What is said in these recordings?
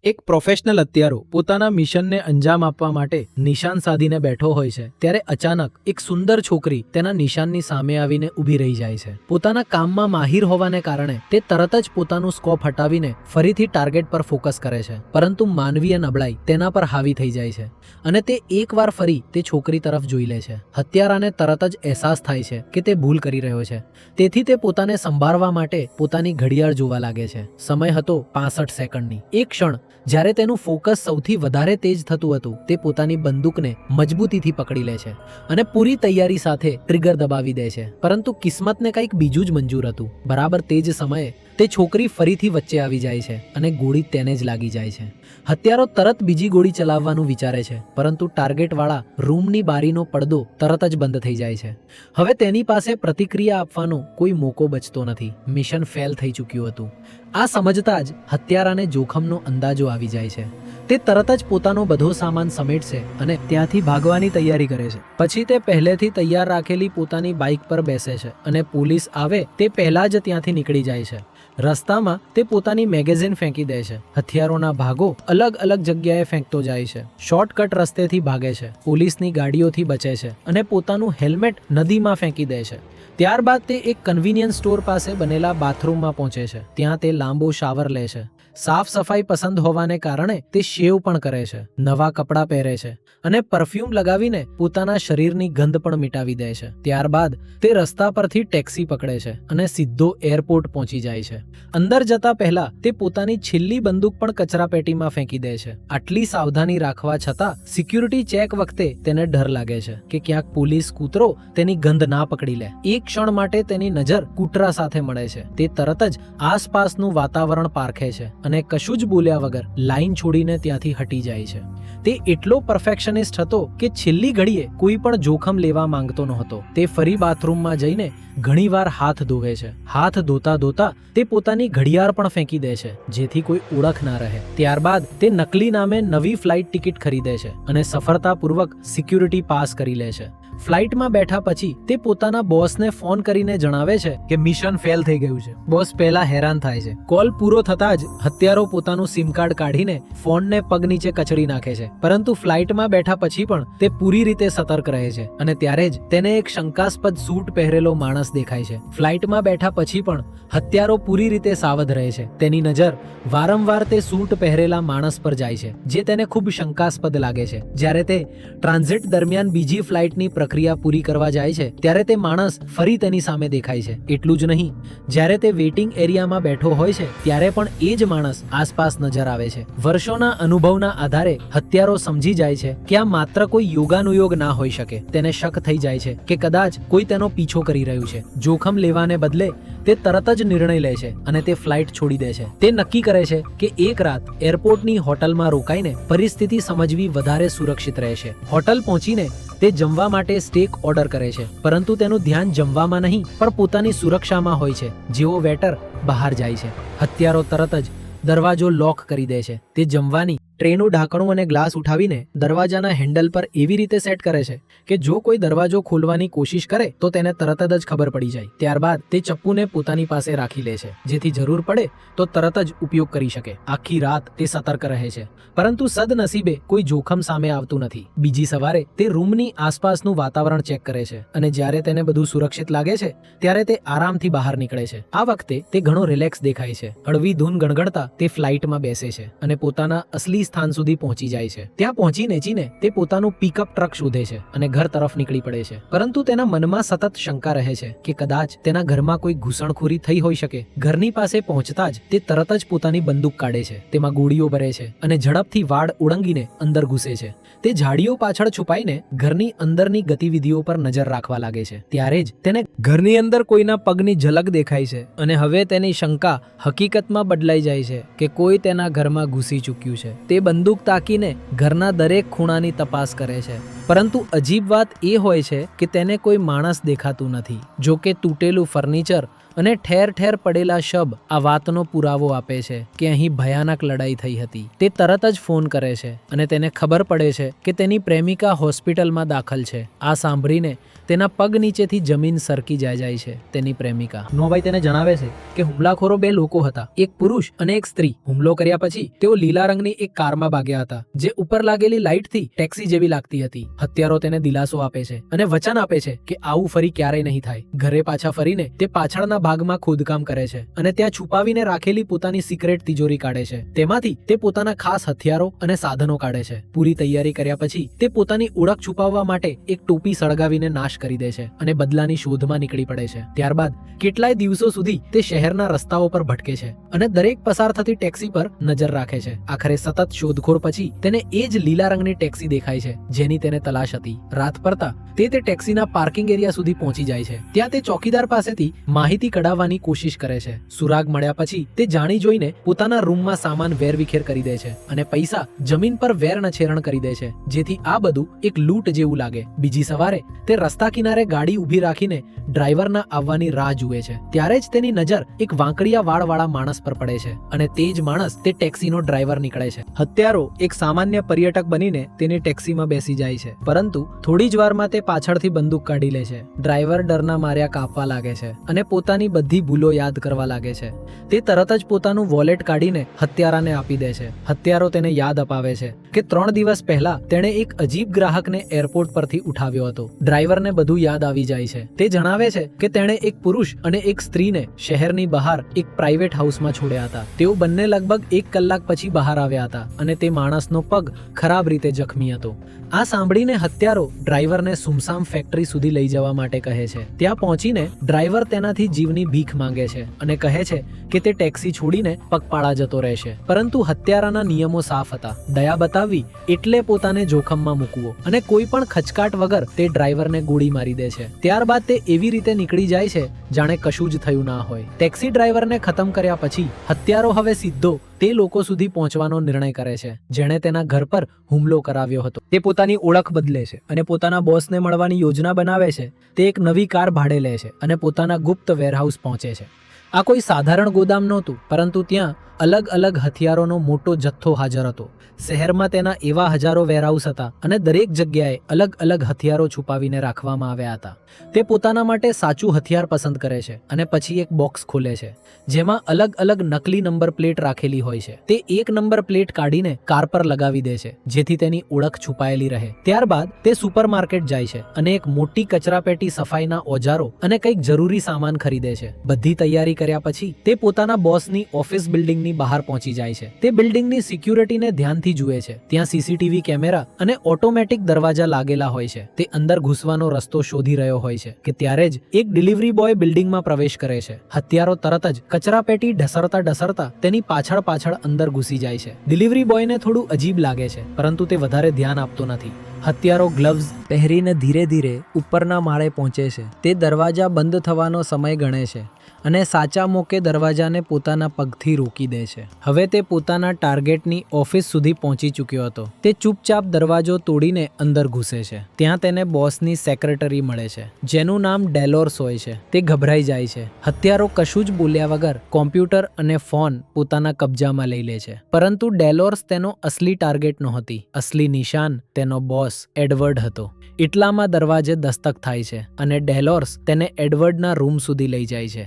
એક પ્રોફેશનલ હત્યારો પોતાના મિશનને અંજામ આપવા માટે નિશાન સાધીને બેઠો હોય છે ત્યારે અચાનક એક સુંદર છોકરી તેના નિશાનની સામે આવીને ઊભી રહી જાય છે। પોતાના કામમાં માહિર હોવાને કારણે તે તરત જ પોતાનું સ્કોપ હટાવીને ફરીથી ટાર્ગેટ પર ફોકસ કરે છે, પરંતુ માનવીય નબળાઈ તેના પર હાવી થઈ જાય છે અને તે એકવાર ફરી તે છોકરી તરફ જોઈ લે છે। હત્યારાને તરત જ અહેસાસ થાય છે કે તે ભૂલ કરી રહ્યો છે, તેથી તે પોતાને સંભાળવા માટે પોતાની ઘડિયાળ જોવા લાગે છે। સમય હતો 65 સેકન્ડની। એક ક્ષણ જ્યારે તેનું ફોકસ સૌથી વધારે તેજ થતું હતું તે પોતાની બંદૂકને મજબૂતીથી પકડી લે છે અને પૂરી તૈયારી સાથે ટ્રિગર દબાવી દે છે, પરંતુ કિસ્મતને કંઈક બીજું જ મંજૂર હતું। બરાબર તે જ સમયે તે છોકરી ફરીથી વચ્ચે આવી જાય છે અને ગોળી તેને જ લાગી જાય છે। હત્યારો તરત બીજી ગોળી ચલાવવાનું વિચારે છે, પરંતુ ટાર્ગેટવાળા રૂમની બારીનો પડદો તરત જ બંધ થઈ જાય છે। હવે તેની પાસે પ્રતિક્રિયા આપવાનો કોઈ મોકો બચતો નથી। મિશન ફેલ થઈ ચૂક્યું હતું। આ સમજતા જ હત્યારાને જોખમનો અંદાજો આવી જાય છે। તે તરત જ પોતાનો બધો સામાન સમેટશે અને ત્યાંથી ભાગવાની તૈયારી કરે છે। પછી તે પહેલેથી તૈયાર રાખેલી પોતાની બાઇક પર બેસે છે અને પોલીસ આવે તે પહેલા જ ત્યાંથી નીકળી જાય છે। રસ્તામાં તે પોતાની મેગેઝીન ફેંકી દે છે। હથિયારોના ભાગો અલગ અલગ જગ્યાએ ફેંકતો જાય છે, શોર્ટકટ રસ્તેથી ભાગે છે, પોલીસની ગાડીઓથી બચે છે અને પોતાનું હેલ્મેટ નદીમાં ફેંકી દે છે। ત્યારબાદ તે એક કન્વીનિયન્સ સ્ટોર પાસે બનેલા બાથરૂમમાં પહોંચે છે। ત્યાં તે લાંબો શાવર લે છે। સાફ સફાઈ પસંદ હોવાને કારણે તે શેવ પણ કરે છે, નવા કપડાં પહેરે છે અને પરફ્યુમ લગાવીને પોતાના શરીરની ગંધ પણ મિટાવી દે છે। ત્યારબાદ તે રસ્તા પરથી ટેક્સી પકડે છે અને સીધો એરપોર્ટ પહોંચી જાય છે। અંદર જતા પહેલા તે પોતાની છેલ્લી બંદૂક પણ કચરાપેટીમાં ફેંકી દે છે। આટલી સાવધાની રાખવા છતાં સિક્યુરિટી ચેક વખતે તેને ડર લાગે છે કે ક્યાંક પોલીસ કૂતરો તેની ગંધ ના પકડી લે। એક ક્ષણ માટે તેની નજર કૂતરા સાથે મળે છે। તે તરત જ આસપાસનું વાતાવરણ પારખે છે અને કશું જ બોલ્યા વગર લાઈન છોડીને ત્યાંથી હટી જાય છે। તે એટલો પરફેક્શનિસ્ટ હતો કે છેલ્લી ઘડીએ કોઈ પણ જોખમ લેવા માંગતો નહોતો। તે ફરી બાથરૂમમાં જઈને ઘણીવાર હાથ ધોવે છે। હાથ ધોતા ધોતા તે પોતાની ઘડિયાળ પણ ફેંકી દે છે જેથી કોઈ ઓળખ ના રહે। ત્યારબાદ તે નકલી નામે નવી ફ્લાઇટ ટિકિટ ખરીદે છે અને સફળતાપૂર્વક સિક્યુરિટી પાસ કરી લે છે। ફ્લાઇટમાં બેઠા પછી તે પોતાના બોસને ફોન કરીને જણાવે છે કે મિશન ફેલ થઈ ગયું છે। બોસ પહેલા હેરાન થાય છે। કોલ પૂરો થતા જ હત્યારો પોતાનું સિમ કાર્ડ કાઢીને ફોનને પગ નીચે કચડી નાખે છે, પરંતુ ફ્લાઇટમાં બેઠા પછી પણ તે પૂરી રીતે સતર્ક રહે છે અને ત્યારે જ તેને એક શંકાસ્પદ સૂટ પહેરેલો માણસ દેખાય છે। ફ્લાઇટમાં બેઠા પછી પણ હત્યારો પૂરી રીતે સાવધ રહે છે। તેની નજર વારંવાર તે સૂટ પહેરેલા માણસ પર જાય છે જે તેને ખૂબ શંકાસ્પદ લાગે છે। જ્યારે તે ટ્રાન્ઝિટ દરમિયાન બીજી ફ્લાઇટની પ્રક્રિયા પૂરી કરવા જાય છે ત્યારે તે માણસ ફરી તેની સામે દેખાય છે। એટલું જ નહીં, જ્યારે તે વેઇટિંગ એરિયામાં બેઠો હોય છે ત્યારે પણ એ જ માણસ આસપાસ નજર આવે છે। વર્ષોના અનુભવના આધારે હત્યારો સમજી જાય છે કે આ માત્ર કોઈ યોગાનુયોગ ના હોઈ શકે। તેને શક થઈ જાય છે કે કદાચ કોઈ તેનો પીછો કરી રહ્યું છે। જોખમ લેવાને બદલે તે તરત જ નિર્ણય લે છે અને તે ફ્લાઇટ છોડી દે છે। તે નક્કી કરે છે કે એક રાત એરપોર્ટની હોટલમાં રોકાઈને પરિસ્થિતિ સમજવી વધારે સુરક્ષિત રહેશે। હોટલ પહોંચીને તે જમવા માટે સ્ટેક ઓર્ડર કરે છે, પરંતુ તેનું ધ્યાન જમવામાં નહીં પણ પોતાની સુરક્ષામાં હોય છે। જેવો વેટર બહાર જાય છે, હત્યારો તરત જ દરવાજો લોક કરી દે છે। તે જમવાની ટ્રેનું ઢાંકણું અને ગ્લાસ ઉઠાવીને દરવાજાના હેન્ડલ પર એવી રીતે સેટ કરે છે કે જો કોઈ દરવાજો ખોલવાની કોશિશ કરે તો તેને તરત જ ખબર પડી જાય। ત્યારબાદ તે ચપ્પુને પોતાની પાસે રાખી લે છે જેથી જરૂર પડે તો તરત જ ઉપયોગ કરી શકે। આખી રાત તે સતર્ક રહે છે, પરંતુ સદનસીબે કોઈ જોખમ સામે આવતું નથી। બીજી સવારે તે રૂમની આસપાસનું વાતાવરણ ચેક કરે છે અને જ્યારે તેને બધું સુરક્ષિત લાગે છે ત્યારે તે આરામથી બહાર નીકળે છે। આ વખતે તે ઘણો રિલેક્સ દેખાય છે। હળવી ધૂન ગણગણતા તે ફ્લાઇટમાં બેસે છે અને પોતાના અસલી સ્થાન સુધી પહોંચી જાય છે। ત્યાં પહોંચીને તે પોતાનું પિકઅપ ટ્રક શોધે છે અને ઘર તરફ નીકળી પડે છે, પરંતુ તેના મનમાં સતત શંકા રહે છે કે કદાચ તેના ઘરમાં કોઈ ઘૂસણખોરી થઈ હોઈ શકે। ઘરની પાસે પહોંચતા જ તે તરત જ પોતાની બંદૂક કાઢે છે, તેમાં ગોળીઓ ભરે છે અને ઝડપથી વાડ ઓળંગીને અંદર ઘૂસે છે। તે ઝાડીઓ પાછળ છુપાઈને ઘરની અંદરની ગતિવિધિઓ પર નજર રાખવા લાગે છે। ત્યારે જ તેને ઘરની અંદર કોઈના પગની ઝલક દેખાય છે અને હવે તેની શંકા હકીકતમાં બદલાઈ જાય છે કે કોઈ તેના ઘરમાં ઘૂસી ચૂક્યું છે। તે બંદૂક તાકીને ઘરના દરેક ખૂણાની તપાસ કરે છે, પરંતુ અજીબ વાત એ હોય છે કે તેને કોઈ માણસ દેખાતું નથી। જો કે તૂટેલું ફર્નિચર અને ઠેર ઠેર પડેલા શબ આ વાતનો પુરાવો આપે છે કે અહીં ભયાનક લડાઈ થઈ હતી. તે તરત જ ફોન કરે છે અને તેને ખબર પડે છે કે તેની પ્રેમિકા હોસ્પિટલમાં દાખલ છે. આ સાંભળીને તેના પગ નીચેથી જમીન સરકી જાય છે. તેની પ્રેમિકા નોભાઈ તેને જણાવે છે કે હુમલાખોરો બે લોકો હતા, એક પુરુષ અને એક સ્ત્રી. હુમલો કર્યા પછી તેઓ લીલા રંગની એક કારમાં ભાગ્યા હતા જે ઉપર લાગેલી લાઇટથી ટેક્સી જેવી લાગતી હતી. હત્યારો તેને દિલાસો આપે છે અને વચન આપે છે કે આવું ફરી ક્યારેય નહીં થાય. ઘરે પાછા ફરીને તે પાછળના ભાગમાં ખોદકામ કરે છે અને ત્યાં છુપાવીને રાખેલી પોતાની સિક્રેટ તિજોરી કાઢે છે. તેમાંથી તે પોતાના ખાસ હથિયારો અને સાધનો કાઢે છે. પૂરી તૈયારી કર્યા પછી તે પોતાની ઓળખ છુપાવવા માટે એક ટોપી સળગાવીને નાશ કરી દે છે અને બદલાની શોધમાં નીકળી પડે છે. ત્યારબાદ કેટલાય દિવસો સુધી તે શહેરના રસ્તાઓ પર ભટકે છે અને દરેક પસાર થતી ટેક્સી પર નજર રાખે છે. આખરે સતત શોધખોળ પછી તેને એ જ લીલા રંગની ટેક્સી દેખાય છે જેની તેને તલાશ હતી. રાત પડતા તે ટેક્સીના પાર્કિંગ એરિયા સુધી પહોંચી જાય છે. ત્યાં તે ચોકીદાર પાસેથી માહિતી કઢાવવાની કોશિશ કરે છે. સુરાગ મળ્યા પછી તે જાણી જોઈને પોતાના રૂમમાં સામાન વેરવિખેર કરી દે છે અને પૈસા જમીન પર વેરનછેરણ કરી દે છે જેથી આ બધું એક લૂંટ જેવું લાગે. બીજી સવારે તે રસ્તા કિનારે ગાડી ઊભી રાખીને ડ્રાઈવરના આવવાની રાહ જુએ છે. ત્યારે જ તેની નજર એક વાંકડિયા વાળવાળા માણસ પર પડે છે અને તે જ માણસ તે ટેક્સીનો ડ્રાઈવર નીકળે છે. હત્યારો એક સામાન્ય પર્યટક બનીને તેની ટેક્સીમાં બેસી જાય છે, પરંતુ થોડી જ વારમાં તે પાછળથી બંદૂક કાઢી લે છે. ડ્રાઈવર ડરના માર્યા કાપવા લાગે છે અને પોતાની બધી ભૂલો યાદ કરવા લાગે છે. તે તરત જ પોતાનું વોલેટ કાઢીને હત્યારાને આપી દે છે. હત્યારો તેને યાદ અપાવે છે કે 3 દિવસ પહેલા તેણે એક અજીબ ગ્રાહકને એરપોર્ટ પરથી ઉઠાવ્યો હતો. ડ્રાઈવરને બધું યાદ આવી જાય છે. તે જણાવે છે કે તેણે એક પુરુષ અને એક સ્ત્રીને શહેરની બહાર એક પ્રાઇવેટ હાઉસમાં છોડ્યા હતા. તેઓ બંને લગભગ 1 કલાક પછી બહાર આવ્યા હતા અને તે માણસનો પગ ખરાબ રીતે જખમી હતો. આ સાંભળીને હત્યારો ડ્રાઈવરને સુમસામ ફેક્ટરી સુધી લઈ જવા માટે કહે છે. ત્યાં પહોંચીને ડ્રાઈવર તેનાથી જીવની ભીખ માંગે છે અને કહે છે કે તે ટેક્સી છોડીને પગપાળા જતો રહેશે. પરંતુ હત્યારાના નિયમો સાફ હતા. દયા બતાવવી એટલે પોતાને જોખમમાં મૂકવો અને કોઈ પણ ખચકાટ વગર તે ડ્રાઈવરને ગોળી મારી દે છે. ત્યારબાદ તે એવી રીતે નીકળી જાય છે જાણે કશું જ થયું ના હોય. ટેક્સી ડ્રાઈવરને ખતમ કર્યા પછી હત્યારો હવે સીધો તે લોકો સુધી પહોંચવાનો નિર્ણય કરે છે જેણે તેના ઘર પર હુમલો કરાવ્યો હતો. તે પોતાની ઓળખ બદલે છે અને પોતાના બોસને મળવાની યોજના બનાવે છે. તે એક નવી કાર ભાડે લે છે અને પોતાના ગુપ્ત વેરહાઉસ પહોંચે છે. આ કોઈ સાધારણ ગોદામ નહોતું, પરંતુ ત્યાં અલગ અલગ હથિયારોનો મોટો જથ્થો હાજર હતો. શહેરમાં તેના એવા હજારો વેરહાઉસ હતા અને દરેક જગ્યાએ અલગ અલગ હથિયારો છુપાવીને રાખવામાં આવ્યા હતા. તે પોતાના માટે સાચું હથિયાર પસંદ કરે છે અને પછી એક બોક્સ ખોલે છે જેમાં અલગ અલગ નકલી નંબર પ્લેટ રાખેલી હોય છે. તે એક નંબર પ્લેટ કાઢીને કાર પર લગાવી દે છે જેથી તેની ઓળખ છુપાયેલી રહે. ત્યારબાદ તે સુપરમાર્કેટ જાય છે અને એક મોટી કચરાપેટી, સફાઈના ઓજારો અને કંઈક જરૂરી સામાન ખરીદે છે. બધી તૈયારી કર્યા પછી તે પોતાના બોસની ઓફિસ બિલ્ડિંગની બહાર પહોંચી જાય છે. તે બિલ્ડિંગની સિક્યુરિટીને ધ્યાનથી જુએ છે. ત્યાં સીસીટીવી કેમેરા અને ઓટોમેટિક દરવાજા લાગેલા હોય છે. તે અંદર ઘૂસવાનો રસ્તો શોધી રહ્યો હોય છે કે ત્યારે જ એક ડિલિવરી બોય બિલ્ડિંગમાં પ્રવેશ કરે છે. હત્યારો તરત જ કચરાપેટી ઢસરતા તેની પાછળ અંદર ઘૂસી જાય છે. ડિલિવરી બોયને થોડું અજીબ લાગે છે, પરંતુ તે વધારે ધ્યાન આપતો નથી. હત્યારો ગ્લવ્સ પહેરીને ધીરે ધીરે ઉપરના માળે પહોંચે છે. તે દરવાજા બંધ થવાનો સમય ગણે છે અને સાચા મોકે દરવાજાને પોતાના પગથી રોકી દે છે. હવે તે પોતાના ટાર્ગેટની ઓફિસ સુધી પહોંચી ચૂક્યો હતો. તે ચૂપચાપ દરવાજો તોડીને અંદર ઘૂસે છે. ત્યાં તેને બોસની સેક્રેટરી મળે છે જેનું નામ ડેલોર્સ હોય છે. તે ગભરાઈ જાય છે. હત્યારો કશું જ બોલ્યા વગર કોમ્પ્યુટર અને ફોન પોતાના કબજામાં લઈ લે છે. પરંતુ ડેલોર્સ તેનો અસલી ટાર્ગેટ નહોતી. અસલી નિશાન તેનો બોસ એડવર્ડ હતો. એટલામાં દરવાજે દસ્તક થાય છે અને ડેલોર્સ તેને એડવર્ડના રૂમ સુધી લઈ જાય છે.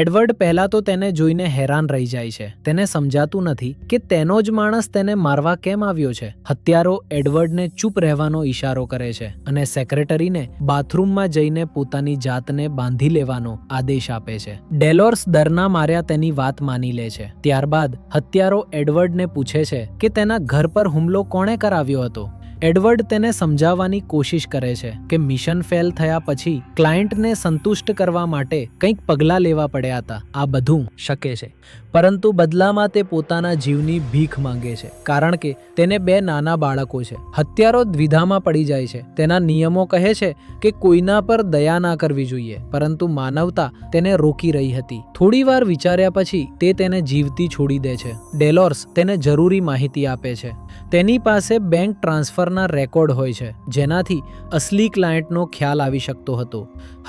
એડવર્ડ પહેલા તો તેને જોઈને હેરાન રહી જાય છે. તેને સમજાતું નથી કે તેનો જ માણસ તેને મારવા કેમ આવ્યો છે. હત્યારો એડવર્ડને ચૂપ રહેવાનો ઈશારો કરે છે અને સેક્રેટરીને બાથરૂમમાં જઈને પોતાની જાતને બાંધી લેવાનો આદેશ આપે છે. ડેલોર્સ ડરના માર્યા તેની વાત માની લે છે. ત્યારબાદ હત્યારો એડવર્ડને પૂછે છે કે તેના ઘર પર હુમલો કોણે કરાવ્યો હતો. એડવર્ડ તેને સમજાવવાની કોશિશ કરે છે કે મિશન ફેલ થયા પછી ક્લાયન્ટને સંતુષ્ટ કરવા માટે કંઈક પગલાં લેવા પડ્યા હતા. આ બધું શક્ય છે, પરંતુ બદલામાં તે પોતાના જીવની ભીખ માંગે છે કારણ કે તેને 2 નાના બાળકો છે. હત્યારો દ્વિધામાં પડી જાય છે. તેના નિયમો કહે છે કે કોઈના પર દયા ના કરવી જોઈએ, પરંતુ માનવતા તેને રોકી રહી હતી. થોડી વાર વિચાર્યા પછી તે તેને જીવતી છોડી દે છે. ડેલોર્સ તેને જરૂરી માહિતી આપે છે. તેની પાસે બેંક ટ્રાન્સફર પ્રકારના રેકોર્ડ હોય છે જેનાથી અસલી ક્લાયન્ટનો ખ્યાલ આવી શકતો હતો.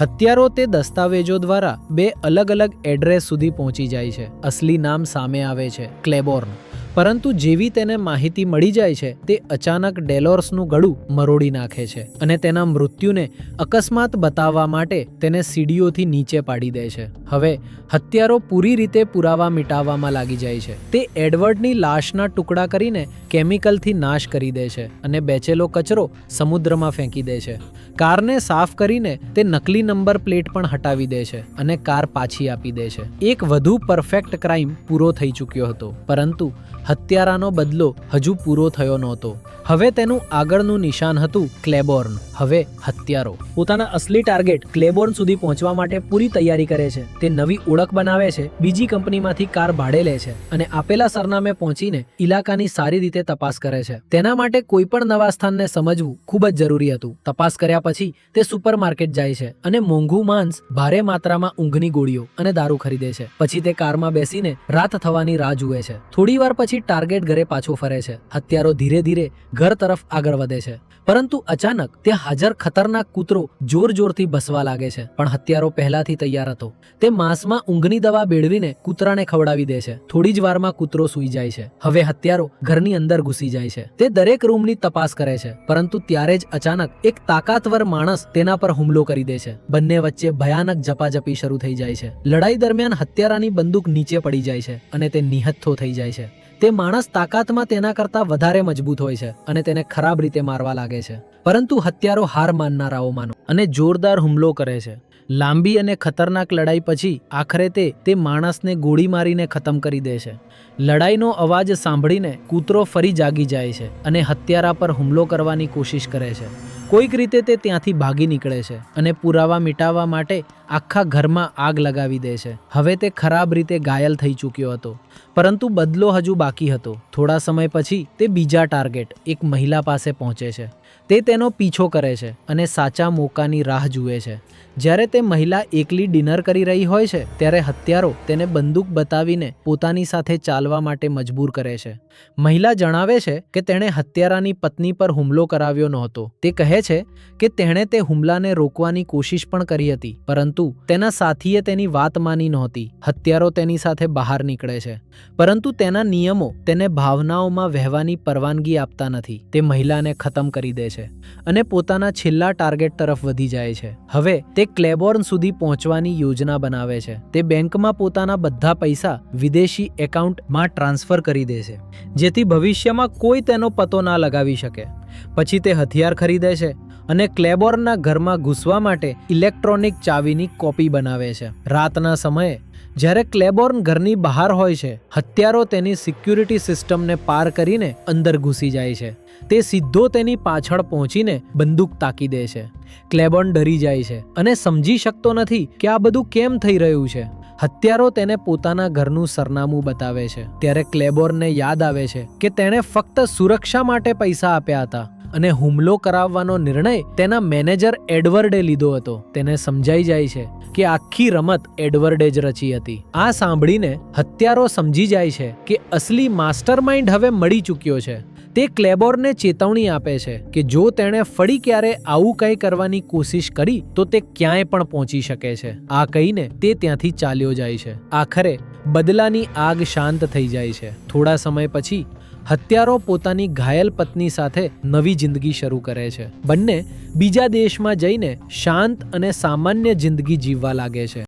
હત્યારો તે દસ્તાવેજો દ્વારા 2 અલગ અલગ એડ્રેસ સુધી પહોંચી જાય છે. અસલી નામ સામે આવે છે, ક્લેબોર્ન. પરંતુ જેવી તેને માહિતી મળી જાય છે તે અચાનક ડેલોર્સનું ગળું મરોડી નાખે છે અને તેના મૃત્યુને અકસ્માત બતાવવા માટે તેને સીડીઓથી નીચે પાડી દે છે. હવે હત્યારો પૂરી રીતે પુરાવા મિટાવવામાં લાગી જાય છે. તે એડવર્ડની લાશના ટુકડા કરીને કેમિકલથી નાશ કરી દે છે અને બેચેલો કચરો સમુદ્રમાં ફેંકી દે છે. કારને સાફ કરીને તે નકલી નંબર પ્લેટ પણ હટાવી દે છે અને કાર પાછી આપી દે છે. એક વધુ પરફેક્ટ ક્રાઇમ પૂરો થઈ ચૂક્યો હતો, પરંતુ હત્યારાનો બદલો હજુ પૂરો થયો નહોતો. હવે તેનું આગળનું નિશાન હતું ક્લેબોર્ન. હવે હત્યારો પોતાના અસલી ટાર્ગેટ ક્લેબોર્ન સુધી પહોંચવા માટે પૂરી તૈયારી કરે છે. તે નવી ઓળખ બનાવે છે, બીજી કંપનીમાંથી કાર ભાડે લે છે અને આપેલા સરનામે પહોંચીને ઇલાકાની સારી રીતે તપાસ કરે છે. તેના માટે કોઈ પણ નવા સ્થાનને સમજવું ખૂબ જ જરૂરી હતું. તપાસ કર્યા પછી તે સુપરમાર્કેટ જાય છે અને મોંઘું માંસ, ભારે માત્રામાં ઊંઘની ગોળીઓ અને દારૂ ખરીદે છે. પછી તે કારમાં બેસીને રાત થવાની રાહ જુએ છે. થોડી વાર પછી ટાર્ગેટ ઘરે પાછો ફરે છે. હત્યારો ધીરે ધીરે ઘર તરફ આગળ વધે છે, પરંતુ અચાનક ત્યાં હાજર ખતરનાક કૂતરો જોરથી ભસવા લાગે છે. પણ હત્યારો પહેલાથી તૈયાર હતો. તે માંસમાં ઊંઘની દવા ભેળવીને કૂતરાને ખવડાવી દે છે. થોડી જ વારમાં કૂતરો સૂઈ જાય છે. હવે હત્યારો ઘરની અંદર ઘૂસી જાય છે. તે દરેક રૂમની તપાસ કરે છે, પરંતુ ત્યારે જ અચાનક એક તાકાતવર માણસ તેના પર હુમલો કરી દે છે. બંને વચ્ચે ભયાનક ઝપાઝપી શરૂ થઈ જાય છે. લડાઈ દરમિયાન હત્યારાની બંદૂક નીચે પડી જાય છે અને તે નિહત્થો થઈ જાય છે. તે માણસ તાકાતમાં તેના કરતાં વધારે મજબૂત હોય છે અને તેને ખરાબ રીતે મારવા લાગે છે. પરંતુ હત્યારો હાર માનનારાઓમાંનો અને જોરદાર હુમલો કરે છે. લાંબી અને ખતરનાક લડાઈ પછી આખરે તે માણસને ગોળી મારીને ખતમ કરી દે છે. લડાઈનો અવાજ સાંભળીને કૂતરો ફરી જાગી જાય છે અને હત્યારા પર હુમલો કરવાની કોશિશ કરે છે. કોઈક રીતે તે ત્યાંથી ભાગી નીકળે છે અને પુરાવા મિટાવવા માટે આખા ઘરમાં આગ લગાવી દે છે. હવે તે ખરાબ રીતે ઘાયલ થઈ ચૂક્યો હતો, પરંતુ બદલો હજુ બાકી હતો. થોડા સમય પછી તે બીજા ટાર્ગેટ, એક મહિલા પાસે પહોંચે છે. તે તેનો પીછો કરે છે અને સાચા મોકાની રાહ જુએ છે. જ્યારે તે મહિલા એકલી ડિનર કરી રહી હોય છે ત્યારે હત્યારો તેને બંદૂક બતાવીને પોતાની સાથે ચાલવા માટે મજબૂર કરે છે. મહિલા જણાવે છે કે તેણે હત્યારાની પત્ની પર હુમલો કરાવ્યો નહોતો. તે કહે છે કે તેણે તે હુમલાને રોકવાની કોશિશ પણ કરી હતી, પરંતુ તેના સાથીએ તેની વાત માની નહોતી. હત્યારો તેની સાથે બહાર નીકળે છે, પરંતુ તેના નિયમો તેને ભાવનાઓમાં વહેવાની પરવાનગી આપતા નથી. તે મહિલાને ખતમ કરી દે છે અને પોતાના છેલ્લા ટાર્ગેટ તરફ વધી જાય છે. હવે તે ક્લેબોર્ન સુધી પહોંચવાની યોજના બનાવે છે. તે બેંકમાં પોતાના બધા પૈસા વિદેશી એકાઉન્ટમાં ટ્રાન્સફર કરી દે છે, જેથી ભવિષ્યમાં કોઈ તેનો પતો ના લગાવી શકે. પછી તે હથિયાર ખરીદે છે અને ક્લેબોર્નના ઘરમાં ઘૂસવા માટે ઇલેક્ટ્રોનિક ચાવીની કોપી બનાવે છે. રાતના સમયે જ્યારે ક્લેબોર્ન ઘરની બહાર હોય છે, હત્યારો તેની સિક્યુરિટી સિસ્ટમને પાર કરીને અંદર ઘૂસી જાય છે. તે સીધો તેની પાછળ પહોંચીને બંદૂક તાકી દે છે. ક્લેબોર્ન ડરી જાય છે અને સમજી શકતો નથી કે આ બધું કેમ થઈ રહ્યું છે. હત્યારો તેને પોતાના ઘરનું સરનામું બતાવે છે. ત્યારે ક્લેબોર્નને યાદ આવે છે કે તેણે ફક્ત સુરક્ષા માટે પૈસા આપ્યા હતા અને હુમલો કરાવવાનો નિર્ણય તેના મેનેજર એડવર્ડે લીધો હતો. તેને સમજાઈ જાય છે કે આખી રમત એડવર્ડે જ રચી હતી. આ સાંભળીને હત્યારો સમજી જાય છે કે અસલી માસ્ટરમાઇન્ડ હવે મળી ચૂક્યો છે. તે ક્લેબોર્નને ચેતવણી આપે છે કે જો તેણે ફરી ક્યારે આવું કંઈ કરવાની કોશિશ કરી તો તે ક્યાંય પણ પહોંચી શકે છે. આ કહીને તે ત્યાંથી ચાલ્યો જાય છે. આખરે બદલાની આગ શાંત થઈ જાય છે. થોડા સમય પછી હત્યારો પોતાની ઘાયલ પત્ની સાથે નવી જિંદગી શરૂ કરે છે. બંને બીજા દેશમાં જઈને શાંત અને સામાન્ય જિંદગી જીવવા લાગે છે.